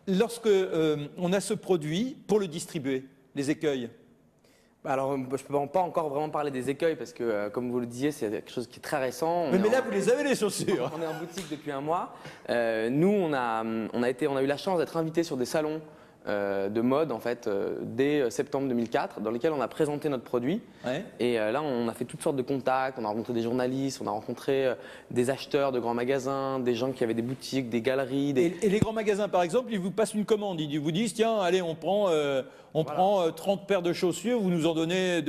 lorsque on a ce produit pour le distribuer, les écueils? Alors, je ne peux pas encore vraiment parler des écueils parce que, comme vous le disiez, c'est quelque chose qui est très récent. Mais là, vous les avez, les chaussures. On est en boutique depuis un mois. Nous, on a eu la chance d'être invités sur des salons de mode en fait, dès septembre 2004, dans lesquels on a présenté notre produit. Ouais. Et là, on a fait toutes sortes de contacts. On a rencontré des journalistes, on a rencontré des acheteurs de grands magasins, des gens qui avaient des boutiques, des galeries. Et les grands magasins, par exemple, ils vous passent une commande. Ils vous disent, tiens, allez, on prend 30 paires de chaussures, vous nous en donnez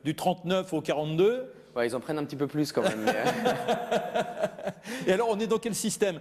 du 39 au 42. Ouais, ils en prennent un petit peu plus quand même. Et alors, on est dans quel système?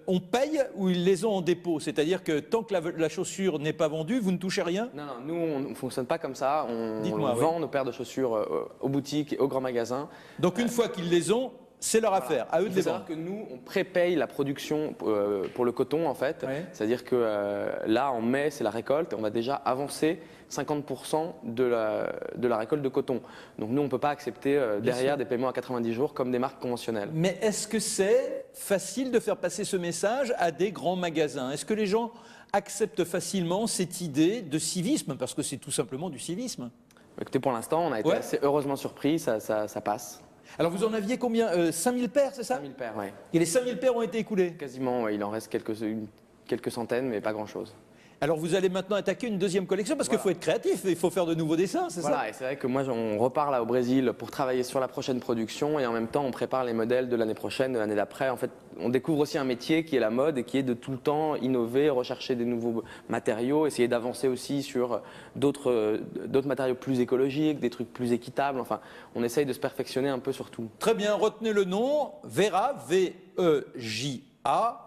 On paye ou ils les ont en dépôt? C'est-à-dire que tant que la chaussure n'est pas vendue, vous ne touchez rien? Non, nous, on ne fonctionne pas comme ça. On vend nos paires de chaussures aux boutiques et aux grands magasins. Donc, une fois qu'ils les ont, c'est leur affaire, à eux de les vendre. Il faut savoir que nous, on prépaye la production pour le coton, en fait. Ouais. C'est-à-dire que là, en mai, c'est la récolte et on va déjà avancer 50% de la récolte de coton. Donc nous, on ne peut pas accepter derrière des paiements à 90 jours comme des marques conventionnelles. Mais est-ce que c'est facile de faire passer ce message à des grands magasins? Est-ce que les gens acceptent facilement cette idée de civisme? Parce que c'est tout simplement du civisme. Écoutez, pour l'instant, on a été assez heureusement surpris, ça passe. Alors vous en aviez combien? 5000 paires, c'est ça? 5000 paires, oui. Et les 5000 paires ont été écoulées? Quasiment, ouais, il en reste quelques centaines, mais pas grand-chose. Alors vous allez maintenant attaquer une deuxième collection parce qu'il faut être créatif, il faut faire de nouveaux dessins, c'est ça? Voilà, et c'est vrai que moi on repart là au Brésil pour travailler sur la prochaine production et en même temps on prépare les modèles de l'année prochaine, de l'année d'après. En fait, on découvre aussi un métier qui est la mode et qui est de tout le temps innover, rechercher des nouveaux matériaux, essayer d'avancer aussi sur d'autres matériaux plus écologiques, des trucs plus équitables. Enfin, on essaye de se perfectionner un peu sur tout. Très bien, retenez le nom, Vera, V-E-J-A,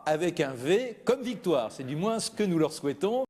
avec un V comme victoire. C'est du moins ce que nous leur souhaitons.